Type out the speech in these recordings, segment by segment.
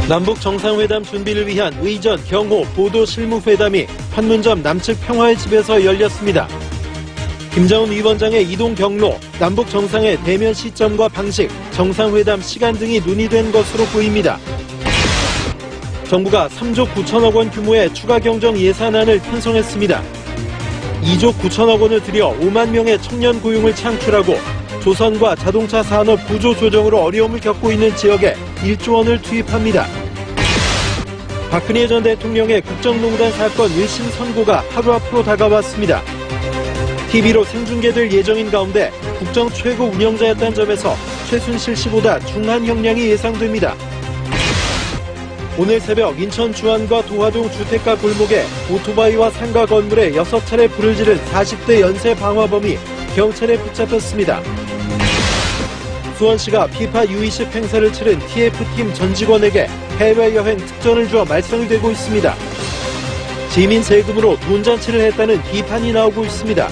남북 정상회담 준비를 위한 의전, 경호, 보도 실무회담이 판문점 남측 평화의 집에서 열렸습니다. 김정은 위원장의 이동 경로, 남북 정상의 대면 시점과 방식, 정상회담 시간 등이 논의된 것으로 보입니다. 정부가 3조 9천억 원 규모의 추가 경정 예산안을 편성했습니다. 2조 9천억 원을 들여 5만 명의 청년 고용을 창출하고 조선과 자동차 산업 구조 조정으로 어려움을 겪고 있는 지역에 1조 원을 투입합니다. 박근혜 전 대통령의 국정농단 사건 1심 선고가 하루 앞으로 다가왔습니다. TV로 생중계될 예정인 가운데 국정 최고 운영자였다는 점에서 최순실 씨보다 중한 형량이 예상됩니다. 오늘 새벽 인천 주안과 도화동 주택가 골목에 오토바이와 상가 건물에 6차례 불을 지른 40대 연쇄 방화범이 경찰에 붙잡혔습니다. 수원시가 피파 U20 행사를 치른 TF팀 전 직원에게 해외여행 특전을 주어 말썽이 되고 있습니다. 시민 세금으로 돈잔치를 했다는 비판이 나오고 있습니다.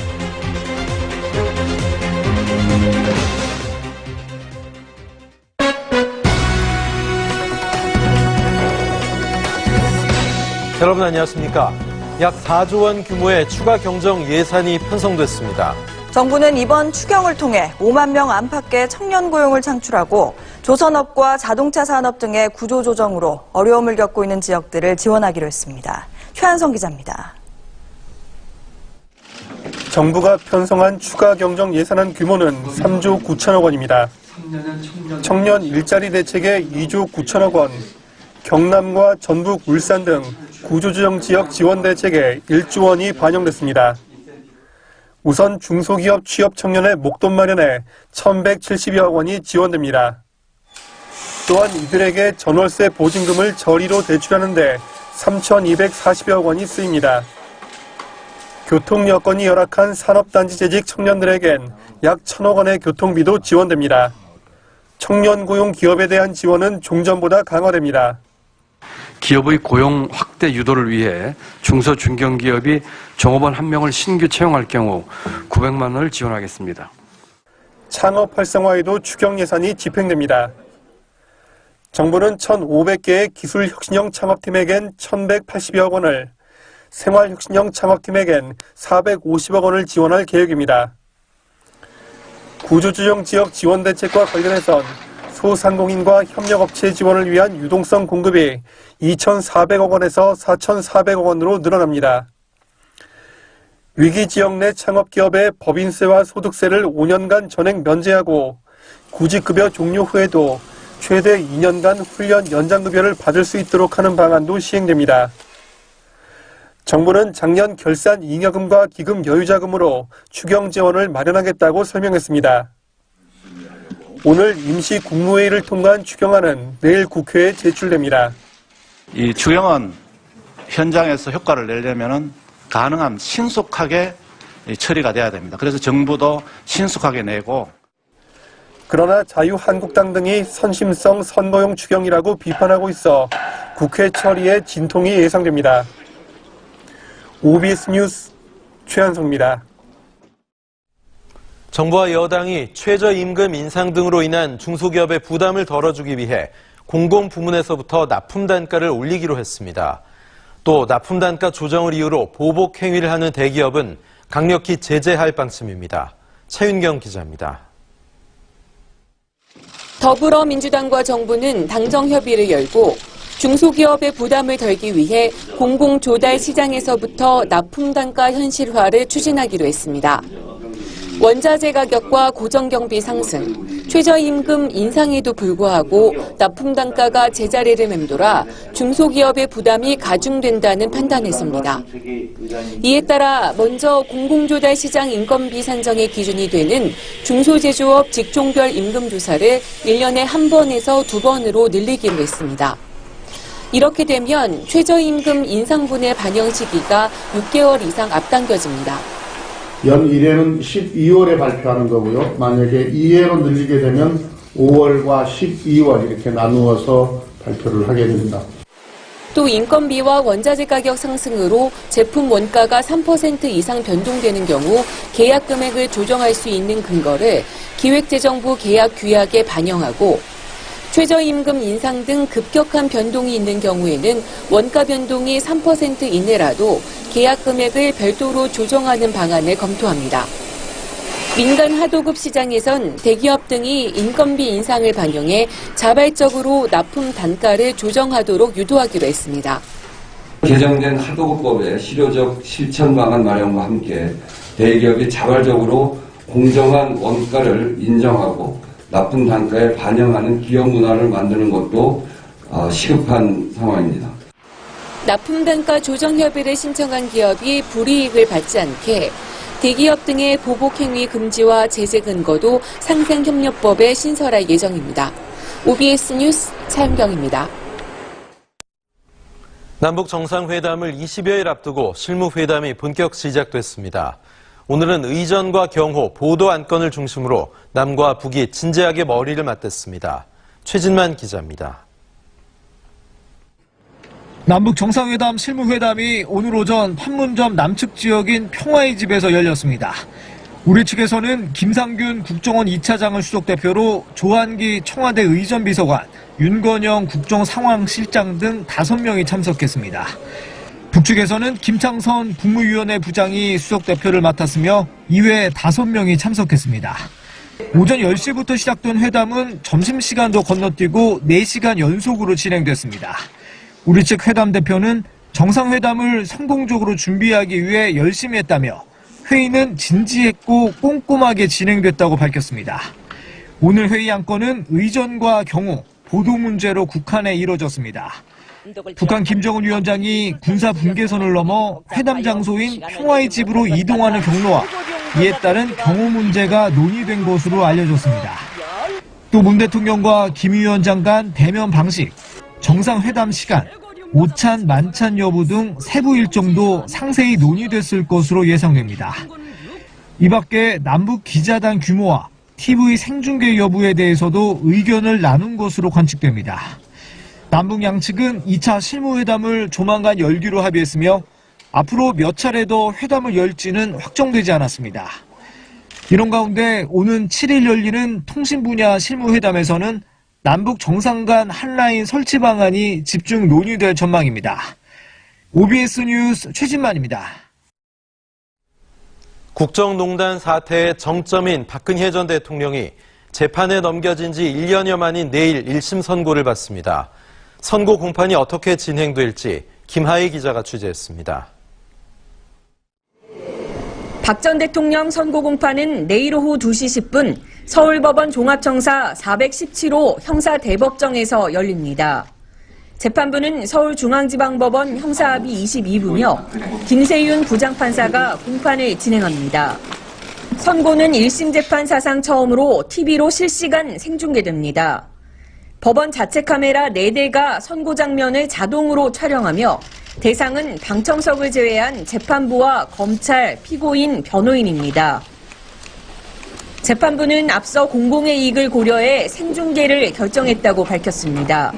여러분 안녕하십니까? 약 4조 원 규모의 추가 경정 예산이 편성됐습니다. 정부는 이번 추경을 통해 5만 명 안팎의 청년 고용을 창출하고 조선업과 자동차 산업 등의 구조조정으로 어려움을 겪고 있는 지역들을 지원하기로 했습니다. 최한성 기자입니다. 정부가 편성한 추가 경정 예산안 규모는 3조 9천억 원입니다. 청년 일자리 대책에 2조 9천억 원, 경남과 전북, 울산 등 구조조정 지역 지원 대책에 1조 원이 반영됐습니다. 우선 중소기업 취업 청년의 목돈 마련에 1,170여 원이 지원됩니다. 또한 이들에게 전월세 보증금을 저리로 대출하는 데 3,240여 원이 쓰입니다. 교통 여건이 열악한 산업단지 재직 청년들에겐 약 1,000억 원의 교통비도 지원됩니다. 청년 고용 기업에 대한 지원은 종전보다 강화됩니다. 기업의 고용 확대 유도를 위해 중소 중견기업이 종업원 1명을 신규 채용할 경우 900만 원을 지원하겠습니다. 창업 활성화에도 추경 예산이 집행됩니다. 정부는 1,500개의 기술혁신형 창업팀에겐 1,180여 원을, 생활혁신형 창업팀에겐 450억 원을 지원할 계획입니다. 구조조정 지역 지원 대책과 관련해선 소상공인과 협력업체 지원을 위한 유동성 공급이 2,400억 원에서 4,400억 원으로 늘어납니다. 위기 지역 내 창업기업의 법인세와 소득세를 5년간 전액 면제하고 구직급여 종료 후에도 최대 2년간 훈련 연장급여를 받을 수 있도록 하는 방안도 시행됩니다. 정부는 작년 결산 잉여금과 기금 여유자금으로 추경 재원을 마련하겠다고 설명했습니다. 오늘 임시 국무회의를 통과한 추경안은 내일 국회에 제출됩니다. 이 추경안 현장에서 효과를 내려면 가능한 신속하게 처리가 돼야 됩니다. 그래서 정부도 신속하게 내고. 그러나 자유한국당 등이 선심성 선거용 추경이라고 비판하고 있어 국회 처리에 진통이 예상됩니다. OBS 뉴스 최한성입니다. 정부와 여당이 최저임금 인상 등으로 인한 중소기업의 부담을 덜어주기 위해 공공부문에서부터 납품단가를 올리기로 했습니다. 또 납품단가 조정을 이유로 보복 행위를 하는 대기업은 강력히 제재할 방침입니다. 차윤경 기자입니다. 더불어민주당과 정부는 당정협의를 열고 중소기업의 부담을 덜기 위해 공공조달 시장에서부터 납품단가 현실화를 추진하기로 했습니다. 원자재 가격과 고정경비 상승, 최저임금 인상에도 불구하고 납품단가가 제자리를 맴돌아 중소기업의 부담이 가중된다는 판단했습니다. 이에 따라 먼저 공공조달 시장 인건비 산정의 기준이 되는 중소제조업 직종별 임금조사를 1년에 1번에서 2번으로 늘리기로 했습니다. 이렇게 되면 최저임금 인상분의 반영 시기가 6개월 이상 앞당겨집니다. 연 1회는 12월에 발표하는 거고요. 만약에 2회로 늘리게 되면 5월과 12월 이렇게 나누어서 발표를 하게 됩니다. 또 인건비와 원자재 가격 상승으로 제품 원가가 3% 이상 변동되는 경우 계약 금액을 조정할 수 있는 근거를 기획재정부 계약 규약에 반영하고 최저임금 인상 등 급격한 변동이 있는 경우에는 원가 변동이 3% 이내라도 계약 금액을 별도로 조정하는 방안을 검토합니다. 민간 하도급 시장에선 대기업 등이 인건비 인상을 반영해 자발적으로 납품 단가를 조정하도록 유도하기로 했습니다. 개정된 하도급법의 실효적 실천 방안 마련과 함께 대기업이 자발적으로 공정한 원가를 인정하고 납품 단가에 반영하는 기업 문화를 만드는 것도 시급한 상황입니다. 납품 단가 조정 협의를 신청한 기업이 불이익을 받지 않게 대기업 등의 보복 행위 금지와 제재 근거도 상생협력법에 신설할 예정입니다. OBS 뉴스 차은경입니다. 남북 정상회담을 20여일 앞두고 실무회담이 본격 시작됐습니다. 오늘은 의전과 경호, 보도 안건을 중심으로 남과 북이 진지하게 머리를 맞댔습니다. 최진만 기자입니다. 남북 정상회담 실무회담이 오늘 오전 판문점 남측 지역인 평화의 집에서 열렸습니다. 우리 측에서는 김상균 국정원 2차장을 수석대표로 조한기 청와대 의전비서관, 윤건영 국정상황실장 등 5명이 참석했습니다. 북측에서는 김창선 국무위원회 부장이 수석대표를 맡았으며 이외에 5명이 참석했습니다. 오전 10시부터 시작된 회담은 점심시간도 건너뛰고 4시간 연속으로 진행됐습니다. 우리 측 회담 대표는 정상회담을 성공적으로 준비하기 위해 열심히 했다며 회의는 진지했고 꼼꼼하게 진행됐다고 밝혔습니다. 오늘 회의 안건은 의전과 경호, 보도 문제로 국한에 이뤄졌습니다. 북한 김정은 위원장이 군사 분계선을 넘어 회담 장소인 평화의 집으로 이동하는 경로와 이에 따른 경호 문제가 논의된 것으로 알려졌습니다. 또 문 대통령과 김 위원장 간 대면 방식, 정상회담 시간, 오찬, 만찬 여부 등 세부 일정도 상세히 논의됐을 것으로 예상됩니다. 이 밖에 남북 기자단 규모와 TV 생중계 여부에 대해서도 의견을 나눈 것으로 관측됩니다. 남북 양측은 2차 실무회담을 조만간 열기로 합의했으며 앞으로 몇 차례 더 회담을 열지는 확정되지 않았습니다. 이런 가운데 오는 7일 열리는 통신 분야 실무회담에서는 남북 정상 간 한라인 설치 방안이 집중 논의될 전망입니다. OBS 뉴스 최진만입니다. 국정농단 사태의 정점인 박근혜 전 대통령이 재판에 넘겨진 지 1년여 만인 내일 1심 선고를 받습니다. 선고 공판이 어떻게 진행될지 김하희 기자가 취재했습니다. 박 전 대통령 선고 공판은 내일 오후 2시 10분 서울법원 종합청사 417호 형사대법정에서 열립니다. 재판부는 서울중앙지방법원 형사합의 22부며 김세윤 부장판사가 공판을 진행합니다. 선고는 1심 재판 사상 처음으로 TV로 실시간 생중계됩니다. 법원 자체 카메라 4대가 선고 장면을 자동으로 촬영하며 대상은 방청석을 제외한 재판부와 검찰, 피고인, 변호인입니다. 재판부는 앞서 공공의 이익을 고려해 생중계를 결정했다고 밝혔습니다.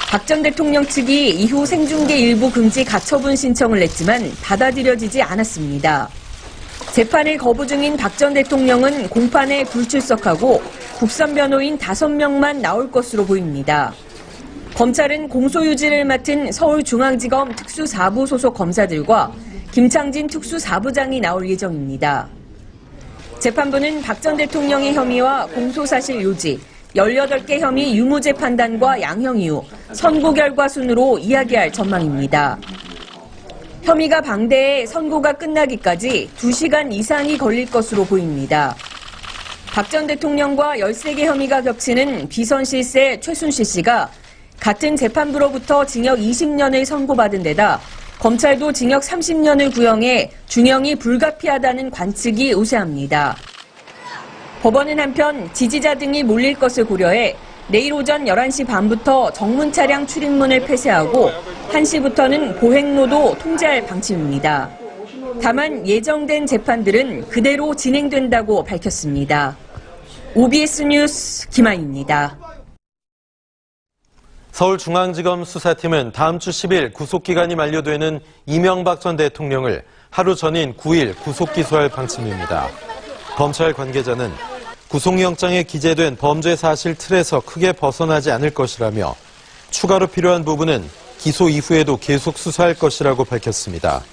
박 전 대통령 측이 이후 생중계 일부 금지 가처분 신청을 냈지만 받아들여지지 않았습니다. 재판을 거부 중인 박 전 대통령은 공판에 불출석하고 국선 변호인 5명만 나올 것으로 보입니다. 검찰은 공소유지를 맡은 서울중앙지검 특수사부 소속 검사들과 김창진 특수사부장이 나올 예정입니다. 재판부는 박 전 대통령의 혐의와 공소사실 요지, 18개 혐의 유무죄 판단과 양형 이유, 선고 결과 순으로 이야기할 전망입니다. 혐의가 방대해 선고가 끝나기까지 2시간 이상이 걸릴 것으로 보입니다. 박 전 대통령과 13개 혐의가 겹치는 비선 실세 최순실 씨가 같은 재판부로부터 징역 20년을 선고받은 데다 검찰도 징역 30년을 구형해 중형이 불가피하다는 관측이 우세합니다. 법원은 한편 지지자 등이 몰릴 것을 고려해 내일 오전 11시 반부터 정문 차량 출입문을 폐쇄하고 1시부터는 보행로도 통제할 방침입니다. 다만 예정된 재판들은 그대로 진행된다고 밝혔습니다. OBS 뉴스 김하희입니다. 서울중앙지검 수사팀은 다음 주 10일 구속기간이 만료되는 이명박 전 대통령을 하루 전인 9일 구속기소할 방침입니다. 검찰 관계자는 구속영장에 기재된 범죄 사실 틀에서 크게 벗어나지 않을 것이라며 추가로 필요한 부분은 기소 이후에도 계속 수사할 것이라고 밝혔습니다.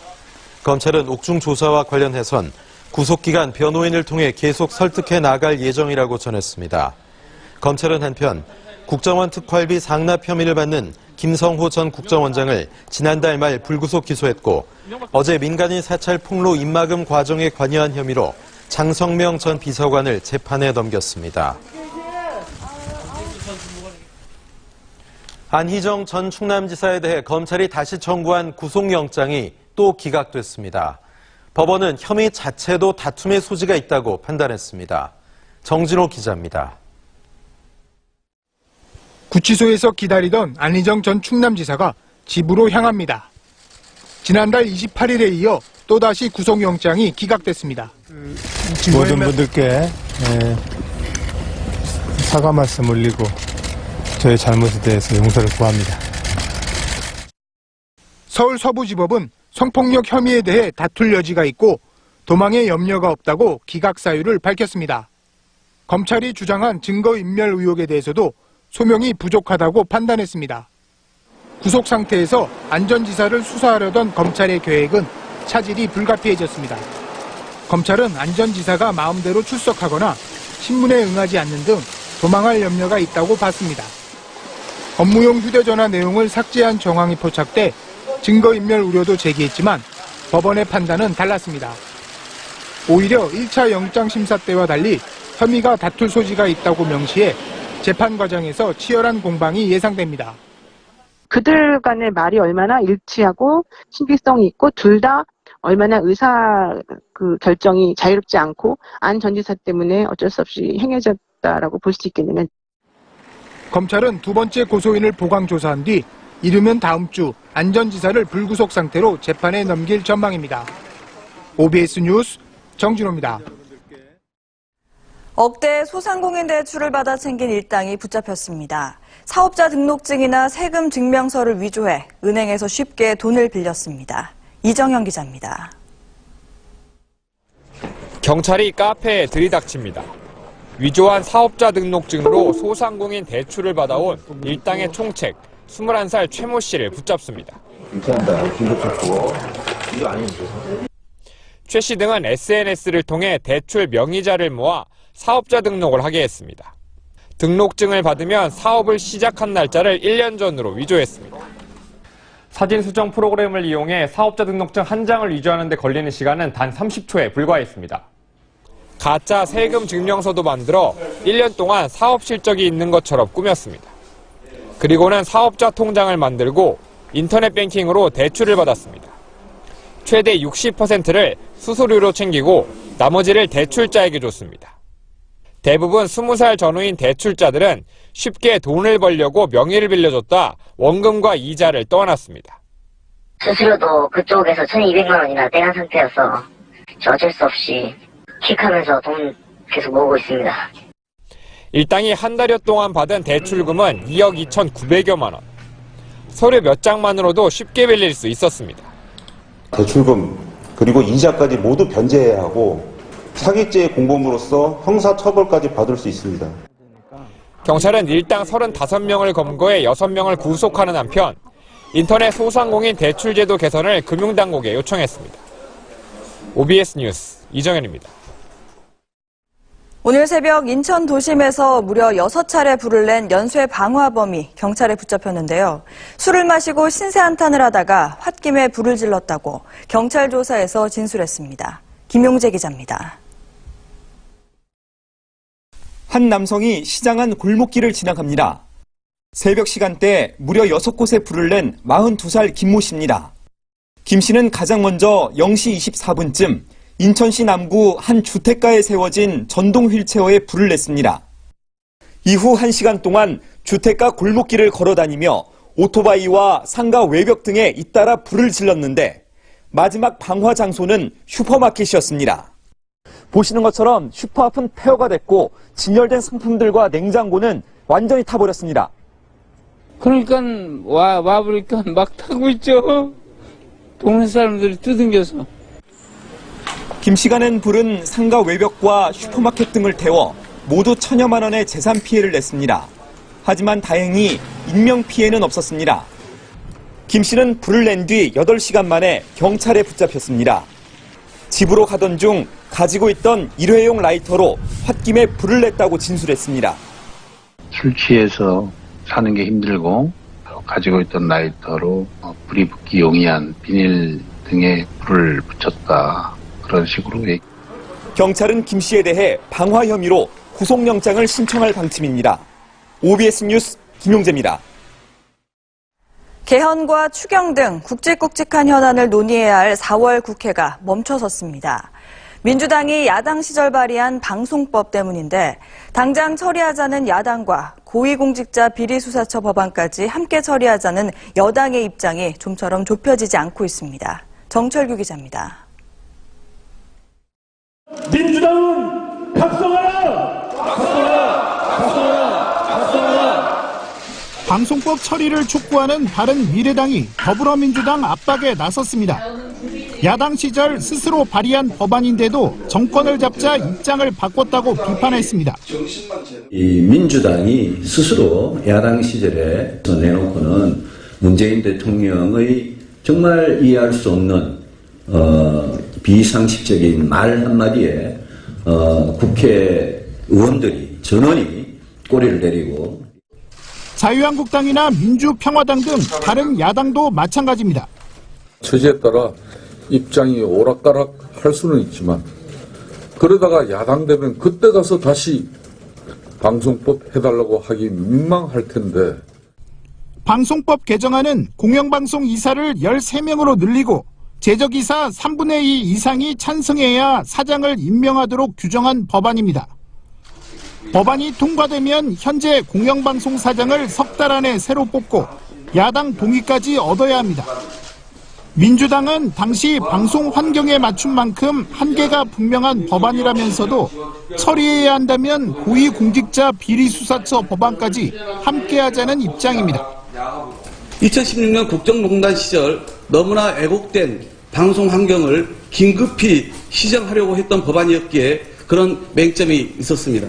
검찰은 옥중 조사와 관련해선 구속기간 변호인을 통해 계속 설득해 나갈 예정이라고 전했습니다. 검찰은 한편 국정원 특활비 상납 혐의를 받는 김성호 전 국정원장을 지난달 말 불구속 기소했고 어제 민간인 사찰 폭로 입막음 과정에 관여한 혐의로 장성명 전 비서관을 재판에 넘겼습니다. 안희정 전 충남지사에 대해 검찰이 다시 청구한 구속영장이 또 기각됐습니다. 법원은 혐의 자체도 다툼의 소지가 있다고 판단했습니다. 정진호 기자입니다. 구치소에서 기다리던 안희정 전 충남지사가 집으로 향합니다. 지난달 28일에 이어 또다시 구속영장이 기각됐습니다. 모든 분들께 사과 말씀 올리고 저의 잘못에 대해서 용서를 구합니다. 서울 서부지법은 성폭력 혐의에 대해 다툴 여지가 있고 도망의 염려가 없다고 기각 사유를 밝혔습니다. 검찰이 주장한 증거인멸 의혹에 대해서도 소명이 부족하다고 판단했습니다. 구속 상태에서 안 전 지사를 수사하려던 검찰의 계획은 차질이 불가피해졌습니다. 검찰은 안 전 지사가 마음대로 출석하거나 신문에 응하지 않는 등 도망할 염려가 있다고 봤습니다. 업무용 휴대전화 내용을 삭제한 정황이 포착돼 증거인멸 우려도 제기했지만 법원의 판단은 달랐습니다. 오히려 1차 영장심사 때와 달리 혐의가 다툴 소지가 있다고 명시해 재판 과정에서 치열한 공방이 예상됩니다. 그들 간의 말이 얼마나 일치하고 신빙성이 있고 둘 다 얼마나 결정이 자유롭지 않고 안 전 지사 때문에 어쩔 수 없이 행해졌다라고 볼 수 있겠느냐. 검찰은 두 번째 고소인을 보강 조사한 뒤 이르면 다음 주 안 전 지사를 불구속 상태로 재판에 넘길 전망입니다. OBS 뉴스 정진호입니다. 억대 소상공인 대출을 받아 챙긴 일당이 붙잡혔습니다. 사업자 등록증이나 세금 증명서를 위조해 은행에서 쉽게 돈을 빌렸습니다. 이정현 기자입니다. 경찰이 카페에 들이닥칩니다. 위조한 사업자 등록증으로 소상공인 대출을 받아온 일당의 총책 21살 최모 씨를 붙잡습니다. 최 씨 등은 SNS를 통해 대출 명의자를 모아 사업자 등록을 하게 했습니다. 등록증을 받으면 사업을 시작한 날짜를 1년 전으로 위조했습니다. 사진 수정 프로그램을 이용해 사업자 등록증 한 장을 위조하는 데 걸리는 시간은 단 30초에 불과했습니다. 가짜 세금 증명서도 만들어 1년 동안 사업 실적이 있는 것처럼 꾸몄습니다. 그리고는 사업자 통장을 만들고 인터넷 뱅킹으로 대출을 받았습니다. 최대 60%를 수수료로 챙기고 나머지를 대출자에게 줬습니다. 대부분 20살 전후인 대출자들은 쉽게 돈을 벌려고 명의를 빌려줬다 원금과 이자를 떠안았습니다. 수수료도 그쪽에서 1,200만 원이나 떼간 상태여서 어쩔 수 없이 킥하면서 돈 계속 모으고 있습니다. 일당이 한 달여 동안 받은 대출금은 2억 2,900여만 원. 서류 몇 장만으로도 쉽게 빌릴 수 있었습니다. 대출금 그리고 이자까지 모두 변제해야 하고 사기죄의 공범으로서 형사처벌까지 받을 수 있습니다. 경찰은 일당 35명을 검거해 6명을 구속하는 한편 인터넷 소상공인 대출제도 개선을 금융당국에 요청했습니다. OBS 뉴스 이정현입니다. 오늘 새벽 인천 도심에서 무려 6차례 불을 낸 연쇄 방화범이 경찰에 붙잡혔는데요. 술을 마시고 신세 한탄을 하다가 홧김에 불을 질렀다고 경찰 조사에서 진술했습니다. 김용재 기자입니다. 한 남성이 시장 안 골목길을 지나갑니다. 새벽 시간대 무려 6곳에 불을 낸 42살 김모 씨입니다. 김 씨는 가장 먼저 0시 24분쯤 인천시 남구 한 주택가에 세워진 전동 휠체어에 불을 냈습니다. 이후 1시간 동안 주택가 골목길을 걸어다니며 오토바이와 상가 외벽 등에 잇따라 불을 질렀는데 마지막 방화 장소는 슈퍼마켓이었습니다. 보시는 것처럼 슈퍼 앞은 폐허가 됐고 진열된 상품들과 냉장고는 완전히 타버렸습니다. 그러니까 와보니까 막 타고 있죠. 동네 사람들이 두들겨서. 김 씨가 낸 불은 상가 외벽과 슈퍼마켓 등을 태워 모두 천여만 원의 재산 피해를 냈습니다. 하지만 다행히 인명 피해는 없었습니다. 김 씨는 불을 낸 뒤 8시간 만에 경찰에 붙잡혔습니다. 집으로 가던 중 가지고 있던 일회용 라이터로 홧김에 불을 냈다고 진술했습니다. 술 취해서 사는 게 힘들고 가지고 있던 라이터로 불이 붙기 용이한 비닐 등에 불을 붙였다. 그런 식으로 경찰은 김 씨에 대해 방화 혐의로 구속영장을 신청할 방침입니다. OBS 뉴스 김용재입니다. 개헌과 추경 등 굵직굵직한 현안을 논의해야 할 4월 국회가 멈춰섰습니다. 민주당이 야당 시절 발의한 방송법 때문인데 당장 처리하자는 야당과 고위공직자 비리수사처 법안까지 함께 처리하자는 여당의 입장이 좀처럼 좁혀지지 않고 있습니다. 정철규 기자입니다. 민주당은 각성하라! 각성하라! 각성하라! 각성하라! 방송법 처리를 촉구하는 바른미래당이 더불어민주당 압박에 나섰습니다. 야당 시절 스스로 발의한 법안인데도 정권을 잡자 입장을 바꿨다고 비판했습니다. 이 민주당이 스스로 야당 시절에 내놓고는 문재인 대통령의 정말 이해할 수 없는 비상식적인 말 한마디에 국회의원들이 전원이 꼬리를 내리고 자유한국당이나 민주평화당 등 다른 야당도 마찬가지입니다. 처지에 따라 입장이 오락가락 할 수는 있지만 그러다가 야당 되면 그때 가서 다시 방송법 해달라고 하기 민망할 텐데. 방송법 개정안은 공영방송 이사를 13명으로 늘리고 제적이사 3분의 2 이상이 찬성해야 사장을 임명하도록 규정한 법안입니다. 법안이 통과되면 현재 공영방송 사장을 석 달 안에 새로 뽑고 야당 동의까지 얻어야 합니다. 민주당은 당시 방송 환경에 맞춘 만큼 한계가 분명한 법안이라면서도 처리해야 한다면 고위공직자 비리수사처 법안까지 함께하자는 입장입니다. 2016년 국정농단 시절 너무나 왜곡된 방송 환경을 긴급히 시정하려고 했던 법안이었기에 그런 맹점이 있었습니다.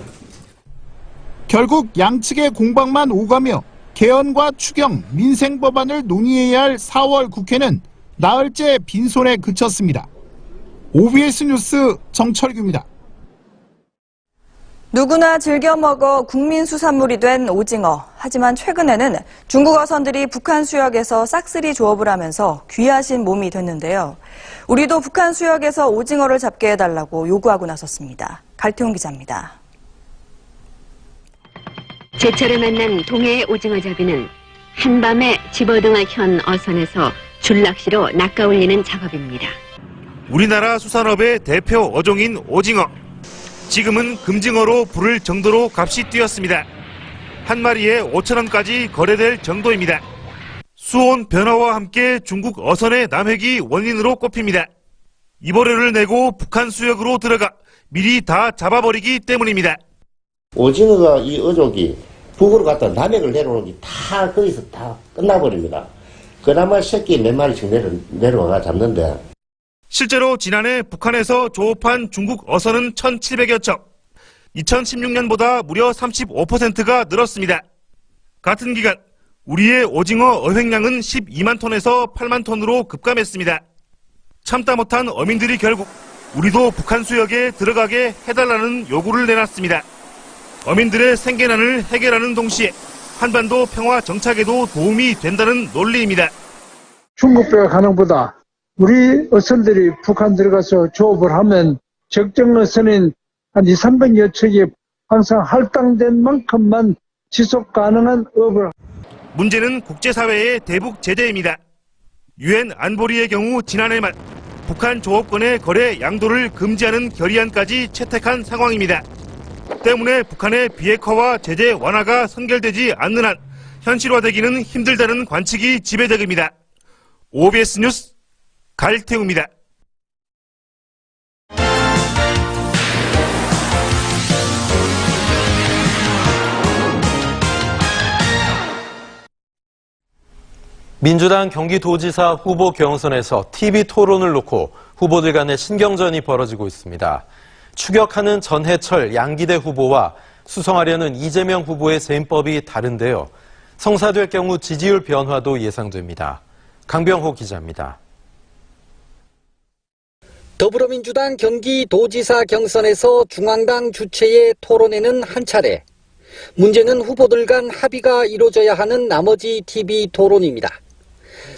결국 양측의 공방만 오가며 개헌과 추경, 민생 법안을 논의해야 할 4월 국회는 나흘째 빈손에 그쳤습니다. OBS 뉴스 정철규입니다. 누구나 즐겨 먹어 국민 수산물이 된 오징어. 하지만 최근에는 중국 어선들이 북한 수역에서 싹쓸이 조업을 하면서 귀하신 몸이 됐는데요. 우리도 북한 수역에서 오징어를 잡게 해달라고 요구하고 나섰습니다. 갈태용 기자입니다. 제철에 만난 동해의 오징어잡이는 한밤에 집어등어 현 어선에서 줄낚시로 낚아올리는 작업입니다. 우리나라 수산업의 대표 어종인 오징어. 지금은 금징어로 부를 정도로 값이 뛰었습니다. 한 마리에 5,000원까지 거래될 정도입니다. 수온 변화와 함께 중국 어선의 남획이 원인으로 꼽힙니다. 입어료를 내고 북한 수역으로 들어가 미리 다 잡아버리기 때문입니다. 오징어가 이 어족이 북으로 갔다 남획을 내려오는 게 다 거기서 다 끝나버립니다. 그나마 새끼 몇 마리씩 내려와 잡는데 실제로 지난해 북한에서 조업한 중국 어선은 1,700여 척. 2016년보다 무려 35%가 늘었습니다. 같은 기간 우리의 오징어 어획량은 12만 톤에서 8만 톤으로 급감했습니다. 참다 못한 어민들이 결국 우리도 북한 수역에 들어가게 해달라는 요구를 내놨습니다. 어민들의 생계난을 해결하는 동시에 한반도 평화 정착에도 도움이 된다는 논리입니다. 중국 배가 가는 보다 우리 어선들이 북한 들어가서 조업을 하면 적정 어선인 한 200~300여 척이 항상 할당된 만큼만 지속 가능한 업을. 문제는 국제사회의 대북 제재입니다. 유엔 안보리의 경우 지난해 말 북한 조업권의 거래 양도를 금지하는 결의안까지 채택한 상황입니다. 때문에 북한의 비핵화와 제재 완화가 선결되지 않는 한 현실화되기는 힘들다는 관측이 지배적입니다. OBS 뉴스 갈태우입니다. 민주당 경기도지사 후보 경선에서 TV 토론을 놓고 후보들 간의 신경전이 벌어지고 있습니다. 추격하는 전해철 양기대 후보와 수성하려는 이재명 후보의 셈법이 다른데요. 성사될 경우 지지율 변화도 예상됩니다. 강병호 기자입니다. 더불어민주당 경기도지사 경선에서 중앙당 주최의 토론회는 한 차례, 문제는 후보들 간 합의가 이루어져야 하는 나머지 TV 토론입니다.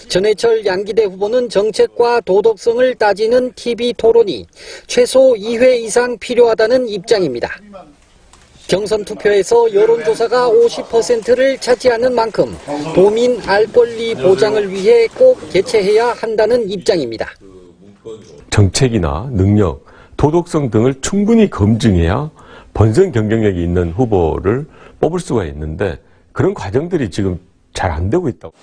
전해철 양기대 후보는 정책과 도덕성을 따지는 TV 토론이 최소 2회 이상 필요하다는 입장입니다. 경선 투표에서 여론조사가 50%를 차지하는 만큼 도민 알 권리 보장을 위해 꼭 개최해야 한다는 입장입니다. 정책이나 능력, 도덕성 등을 충분히 검증해야 본선 경쟁력이 있는 후보를 뽑을 수가 있는데 그런 과정들이 지금 잘 안 되고 있다고.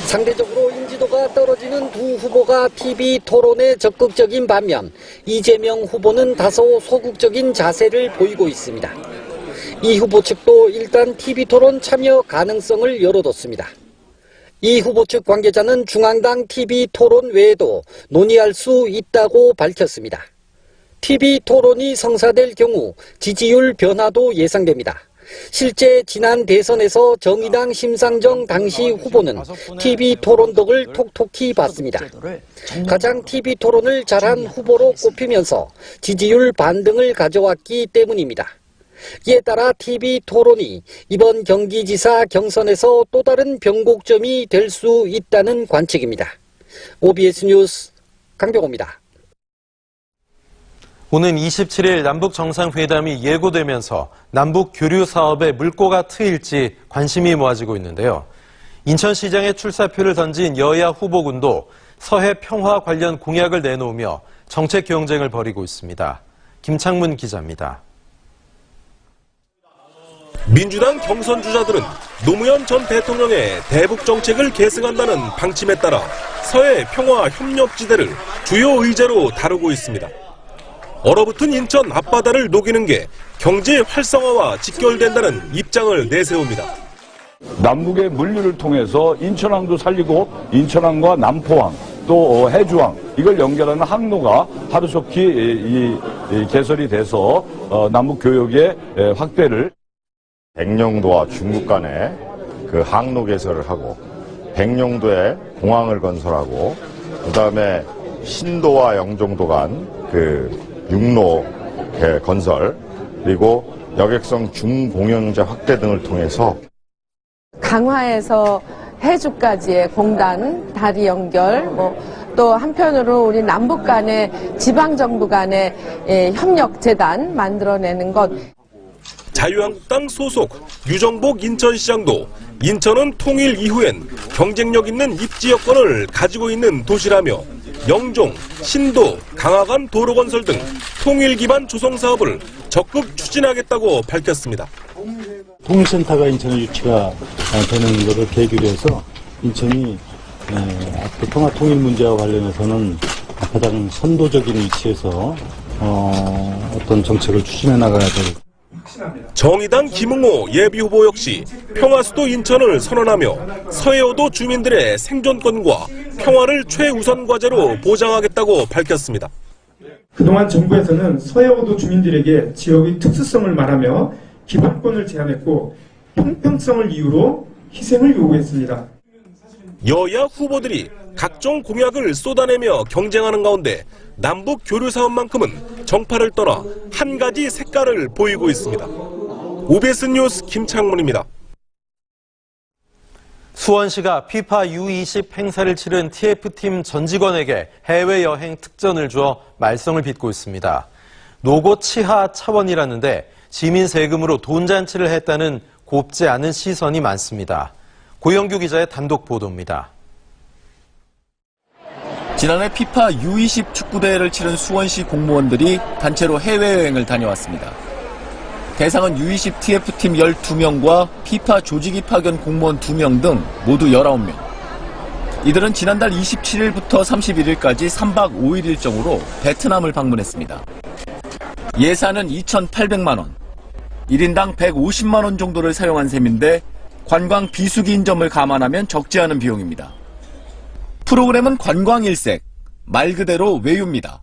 상대적으로 인지도가 떨어지는 두 후보가 TV 토론에 적극적인 반면 이재명 후보는 다소 소극적인 자세를 보이고 있습니다. 이 후보 측도 일단 TV 토론 참여 가능성을 열어뒀습니다. 이 후보 측 관계자는 중앙당 TV 토론 외에도 논의할 수 있다고 밝혔습니다. TV 토론이 성사될 경우 지지율 변화도 예상됩니다. 실제 지난 대선에서 정의당 심상정 당시 후보는 TV 토론 덕을 톡톡히 봤습니다. 가장 TV 토론을 잘한 후보로 꼽히면서 지지율 반등을 가져왔기 때문입니다. 이에 따라 TV 토론이 이번 경기지사 경선에서 또 다른 변곡점이 될 수 있다는 관측입니다. OBS 뉴스 강병호입니다. 오는 27일 남북 정상회담이 예고되면서 남북 교류 사업에 물꼬가 트일지 관심이 모아지고 있는데요. 인천시장에 출사표를 던진 여야 후보군도 서해 평화 관련 공약을 내놓으며 정책 경쟁을 벌이고 있습니다. 김창문 기자입니다. 민주당 경선 주자들은 노무현 전 대통령의 대북 정책을 계승한다는 방침에 따라 서해 평화 협력지대를 주요 의제로 다루고 있습니다. 얼어붙은 인천 앞바다를 녹이는 게 경제 활성화와 직결된다는 입장을 내세웁니다. 남북의 물류를 통해서 인천항도 살리고 인천항과 남포항 또 해주항 이걸 연결하는 항로가 하루속히 개설이 돼서 남북 교역의 확대를 백령도와 중국 간에 그 항로 개설을 하고 백령도에 공항을 건설하고 그다음에 신도와 영종도 간 그 육로 건설 그리고 여객선 중공영제 확대 등을 통해서 강화에서 해주까지의 공단, 다리 연결, 또 한편으로 우리 남북 간의 지방정부 간의 협력재단 만들어내는 것. 자유한국당 소속 유정복 인천시장도 인천은 통일 이후엔 경쟁력 있는 입지 여건을 가지고 있는 도시라며 영종, 신도, 강화간 도로 건설 등 통일 기반 조성 사업을 적극 추진하겠다고 밝혔습니다. 통일센터가 인천에 유치가 되는 것을 계기로 해서 인천이 앞으로 평화 통일 문제와 관련해서는 가장 선도적인 위치에서 어떤 정책을 추진해 나가야 될. 정의당 김웅호 예비후보 역시 평화수도 인천을 선언하며 서해오도 주민들의 생존권과 평화를 최우선 과제로 보장하겠다고 밝혔습니다. 그동안 정부에서는 서해오도 주민들에게 지역의 특수성을 말하며 기반권을 제한했고 형평성을 이유로 희생을 요구했습니다. 여야 후보들이 각종 공약을 쏟아내며 경쟁하는 가운데 남북 교류 사업만큼은 정파를 떠나 한 가지 색깔을 보이고 있습니다. OBS 뉴스 김창문입니다. 수원시가 피파 U20 행사를 치른 TF팀 전 직원에게 해외여행 특전을 주어 말썽을 빚고 있습니다. 노고 치하 차원이라는데 시민 세금으로 돈잔치를 했다는 곱지 않은 시선이 많습니다. 고영규 기자의 단독 보도입니다. 지난해 피파 U20 축구대회를 치른 수원시 공무원들이 단체로 해외여행을 다녀왔습니다. 대상은 U20 TF팀 12명과 피파 조직위 파견 공무원 2명 등 모두 19명. 이들은 지난달 27일부터 31일까지 3박 5일 일정으로 베트남을 방문했습니다. 예산은 2,800만 원, 1인당 150만 원 정도를 사용한 셈인데 관광 비수기 인점을 감안하면 적지 않은 비용입니다. 프로그램은 관광 일색, 말 그대로 외유입니다.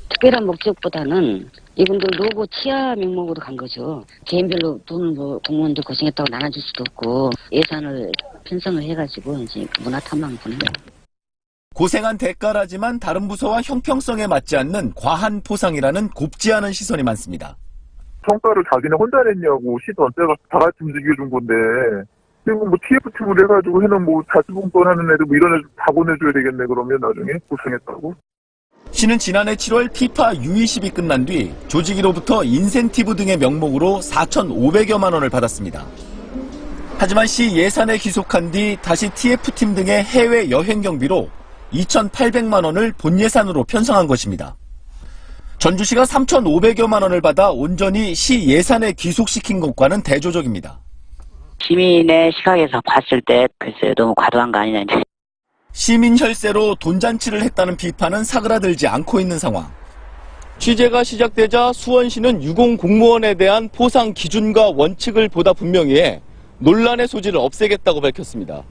특별한 목적보다는 이분들 노고 치하 명목으로 간 거죠. 개인별로 돈 공무원들 고생했다고 나눠줄 수도 없고 예산을 편성을 해가지고 이제 문화 탐방 보낸 거예요. 고생한 대가라지만 다른 부서와 형평성에 맞지 않는 과한 포상이라는 곱지 않은 시선이 많습니다. 성과를 자기네 혼자 냈냐고 시 전체가 다 같이 움직여준 건데 지금 뭐 TF팀을 해가지고 해는 뭐 자주봉돈하는 애들 뭐 이런 애들 다 보내줘야 되겠네 그러면 나중에 고생했다고. 시는 지난해 7월 피파 U20이 끝난 뒤 조직위로부터 인센티브 등의 명목으로 4,500여만 원을 받았습니다. 하지만 시 예산에 귀속한 뒤 다시 TF팀 등의 해외 여행 경비로 2,800만 원을 본 예산으로 편성한 것입니다. 전주시가 3,500여만 원을 받아 온전히 시 예산에 귀속시킨 것과는 대조적입니다. 시민의 시각에서 봤을 때 글쎄요 너무 과도한 거 아니냐. 시민 혈세로 돈잔치를 했다는 비판은 사그라들지 않고 있는 상황. 취재가 시작되자 수원시는 유공 공무원에 대한 포상 기준과 원칙을 보다 분명히 해 논란의 소지를 없애겠다고 밝혔습니다.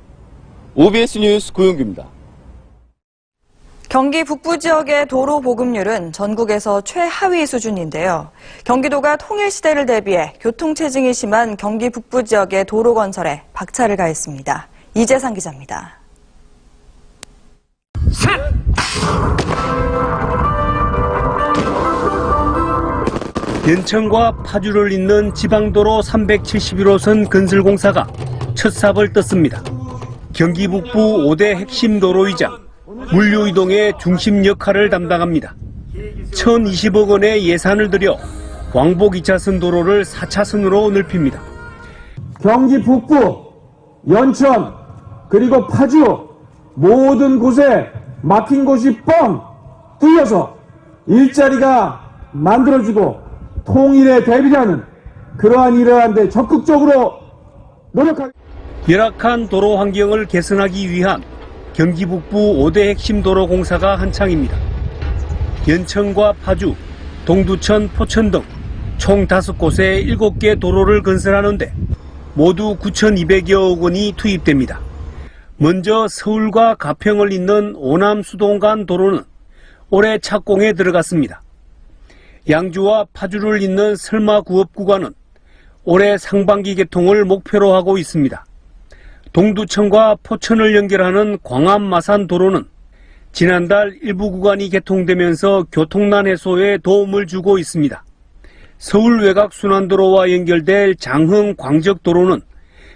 OBS 뉴스 고용규입니다. 경기 북부 지역의 도로 보급률은 전국에서 최하위 수준인데요. 경기도가 통일시대를 대비해 교통체증이 심한 경기 북부 지역의 도로 건설에 박차를 가했습니다. 이재상 기자입니다. 연천과 파주를 잇는 지방도로 371호선 건설공사가 첫 삽을 떴습니다. 경기 북부 5대 핵심 도로이자 물류 이동의 중심 역할을 담당합니다. 1,020억 원의 예산을 들여 광복 2차선 도로를 4차선으로 넓힙니다. 경기 북부, 연천, 그리고 파주 모든 곳에 막힌 곳이 뻥 뚫려서 일자리가 만들어지고 통일에 대비하는 그러한 일을 하는데 적극적으로 노력하겠습니다. 열악한 도로 환경을 개선하기 위한 경기 북부 5대 핵심 도로 공사가 한창입니다. 연천과 파주, 동두천, 포천 등 총 5곳에 7개 도로를 건설하는데 모두 9,200여억 원이 투입됩니다. 먼저 서울과 가평을 잇는 오남 수동 간 도로는 올해 착공에 들어갔습니다. 양주와 파주를 잇는 설마구업 구간은 올해 상반기 개통을 목표로 하고 있습니다. 동두천과 포천을 연결하는 광암 마산 도로는 지난달 일부 구간이 개통되면서 교통난 해소에 도움을 주고 있습니다. 서울 외곽 순환도로와 연결될 장흥 광적도로는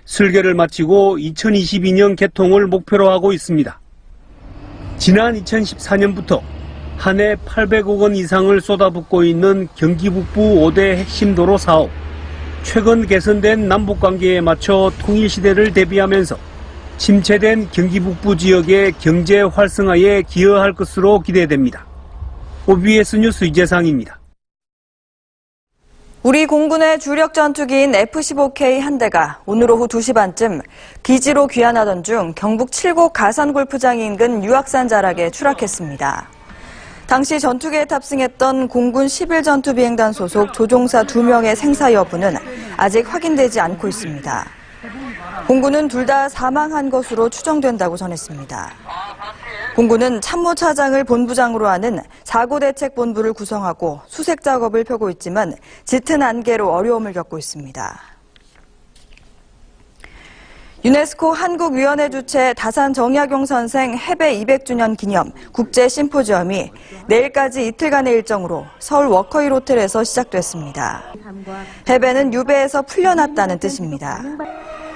설계를 마치고 2022년 개통을 목표로 하고 있습니다. 지난 2014년부터 한 해 800억 원 이상을 쏟아붓고 있는 경기 북부 5대 핵심 도로 사업. 최근 개선된 남북관계에 맞춰 통일시대를 대비하면서 침체된 경기 북부 지역의 경제 활성화에 기여할 것으로 기대됩니다. OBS 뉴스 이재상입니다. 우리 공군의 주력 전투기인 F-15K 한 대가 오늘 오후 2시 반쯤 기지로 귀환하던 중 경북 칠곡 가산골프장 인근 유악산 자락에 추락했습니다. 당시 전투기에 탑승했던 공군 11전투비행단 소속 조종사 2명의 생사 여부는 아직 확인되지 않고 있습니다. 공군은 둘 다 사망한 것으로 추정된다고 전했습니다. 공군은 참모차장을 본부장으로 하는 사고대책본부를 구성하고 수색 작업을 펴고 있지만 짙은 안개로 어려움을 겪고 있습니다. 유네스코 한국위원회 주최 다산 정약용 선생 해배 200주년 기념 국제 심포지엄이 내일까지 이틀간의 일정으로 서울 워커힐 호텔에서 시작됐습니다. 해배는 유배에서 풀려났다는 뜻입니다.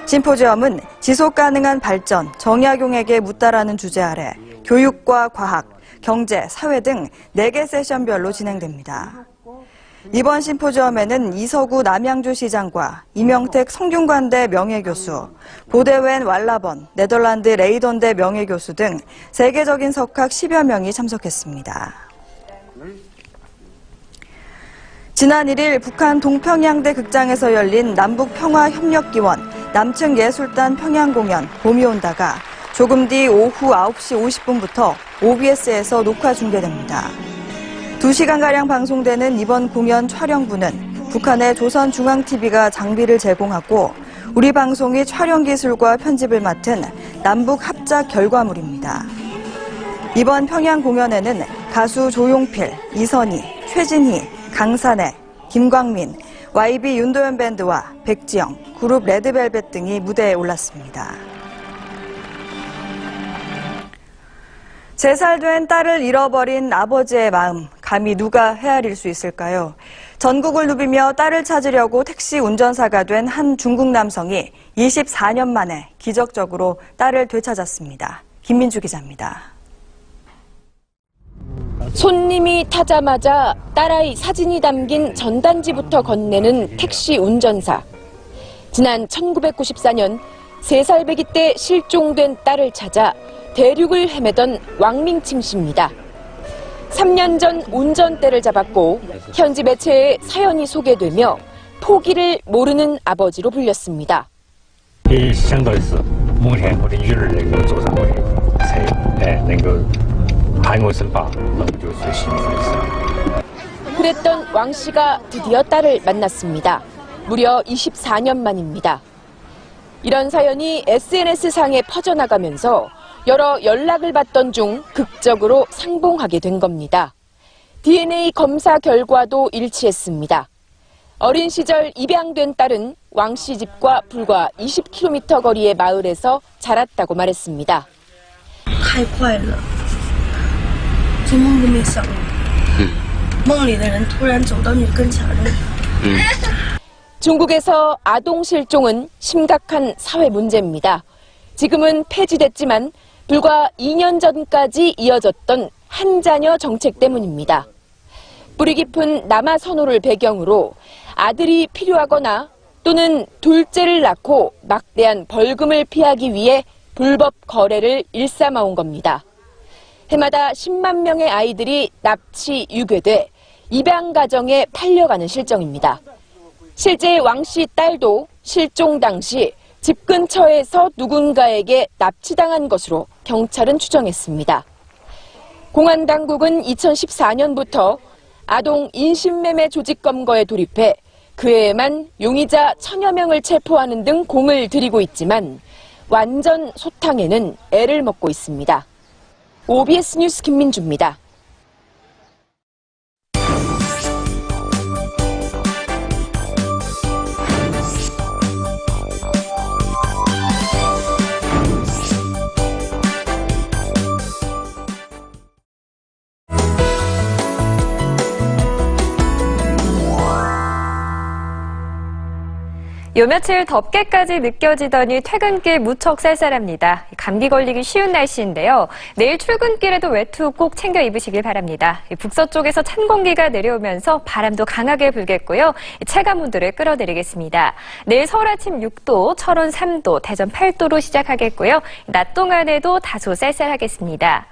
심포지엄은 지속 가능한 발전, 정약용에게 묻다라는 주제 아래 교육과 과학, 경제, 사회 등 4개 세션별로 진행됩니다. 이번 심포지엄에는 이서구 남양주시장과 이명택 성균관대 명예교수, 보데웬 왈라번, 네덜란드 레이던대 명예교수 등 세계적인 석학 10여 명이 참석했습니다. 지난 1일 북한 동평양대 극장에서 열린 남북평화협력기원 남측예술단 평양공연 봄이 온다가 조금 뒤 오후 9시 50분부터 OBS에서 녹화 중계됩니다. 2시간가량 방송되는 이번 공연 촬영부는 북한의 조선중앙TV가 장비를 제공하고 우리 방송이 촬영 기술과 편집을 맡은 남북 합작 결과물입니다. 이번 평양 공연에는 가수 조용필, 이선희, 최진희, 강산혜, 김광민, YB 윤도현 밴드와 백지영, 그룹 레드벨벳 등이 무대에 올랐습니다. 3살 된 딸을 잃어버린 아버지의 마음, 감히 누가 헤아릴 수 있을까요? 전국을 누비며 딸을 찾으려고 택시 운전사가 된 한 중국 남성이 24년 만에 기적적으로 딸을 되찾았습니다. 김민주 기자입니다. 손님이 타자마자 딸아이 사진이 담긴 전단지부터 건네는 택시 운전사. 지난 1994년 3살 배기 때 실종된 딸을 찾아 대륙을 헤매던 왕밍칭 씨입니다. 3년 전 운전대를 잡았고 현지 매체에 사연이 소개되며 포기를 모르는 아버지로 불렸습니다. 想到的是某天我的女儿能够坐上我的车，能够喊我声爸，那我就是幸福的事。 그랬던 왕 씨가 드디어 딸을 만났습니다. 무려 24년 만입니다. 이런 사연이 SNS상에 퍼져나가면서 여러 연락을 받던 중 극적으로 상봉하게 된 겁니다. DNA 검사 결과도 일치했습니다. 어린 시절 입양된 딸은 왕 씨 집과 불과 20km 거리의 마을에서 자랐다고 말했습니다. 太快了，做梦都没想过，梦里的人突然走到你跟前了。 중국에서 아동 실종은 심각한 사회 문제입니다. 지금은 폐지됐지만 불과 2년 전까지 이어졌던 한 자녀 정책 때문입니다. 뿌리 깊은 남아 선호를 배경으로 아들이 필요하거나 또는 둘째를 낳고 막대한 벌금을 피하기 위해 불법 거래를 일삼아온 겁니다. 해마다 10만 명의 아이들이 납치, 유괴돼 입양 가정에 팔려가는 실정입니다. 실제 왕 씨 딸도 실종 당시 집 근처에서 누군가에게 납치당한 것으로 경찰은 추정했습니다. 공안 당국은 2014년부터 아동 인신매매 조직 검거에 돌입해 그해에만 용의자 1000여 명을 체포하는 등 공을 들이고 있지만 완전 소탕에는 애를 먹고 있습니다. OBS 뉴스 김민주입니다. 요 며칠 덥게까지 느껴지더니 퇴근길 무척 쌀쌀합니다. 감기 걸리기 쉬운 날씨인데요. 내일 출근길에도 외투 꼭 챙겨 입으시길 바랍니다. 북서쪽에서 찬 공기가 내려오면서 바람도 강하게 불겠고요. 체감온도를 끌어내리겠습니다. 내일 서울 아침 6도, 철원 3도, 대전 8도로 시작하겠고요. 낮 동안에도 다소 쌀쌀하겠습니다.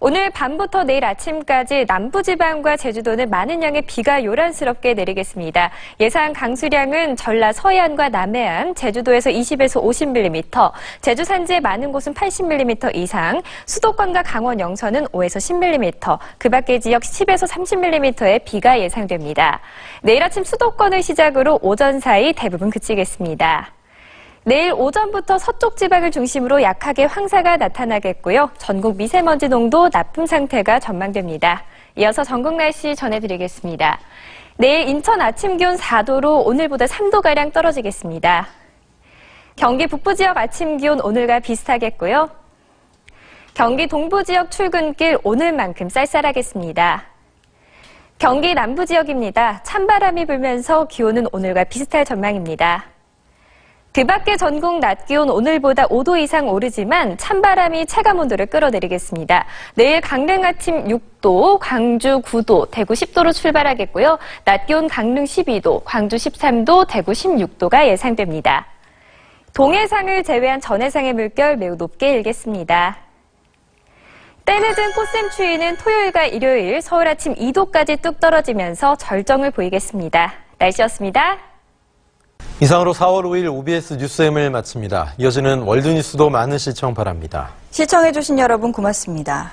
오늘 밤부터 내일 아침까지 남부지방과 제주도는 많은 양의 비가 요란스럽게 내리겠습니다. 예상 강수량은 전라 서해안과 남해안, 제주도에서 20에서 50mm, 제주 산지의 많은 곳은 80mm 이상, 수도권과 강원 영서는 5에서 10mm, 그 밖의 지역 10에서 30mm의 비가 예상됩니다. 내일 아침 수도권을 시작으로 오전 사이 대부분 그치겠습니다. 내일 오전부터 서쪽 지방을 중심으로 약하게 황사가 나타나겠고요. 전국 미세먼지 농도 나쁨 상태가 전망됩니다. 이어서 전국 날씨 전해드리겠습니다. 내일 인천 아침 기온 4도로 오늘보다 3도가량 떨어지겠습니다. 경기 북부 지역 아침 기온 오늘과 비슷하겠고요. 경기 동부 지역 출근길 오늘만큼 쌀쌀하겠습니다. 경기 남부 지역입니다. 찬바람이 불면서 기온은 오늘과 비슷할 전망입니다. 그 밖에 전국 낮 기온 오늘보다 5도 이상 오르지만 찬바람이 체감온도를 끌어내리겠습니다. 내일 강릉 아침 6도, 광주 9도, 대구 10도로 출발하겠고요. 낮 기온 강릉 12도, 광주 13도, 대구 16도가 예상됩니다. 동해상을 제외한 전해상의 물결 매우 높게 일겠습니다. 때늦은 꽃샘 추위는 토요일과 일요일 서울 아침 2도까지 뚝 떨어지면서 절정을 보이겠습니다. 날씨였습니다. 이상으로 4월 5일 OBS 뉴스M을 마칩니다. 이어지는 월드뉴스도 많은 시청 바랍니다. 시청해주신 여러분 고맙습니다.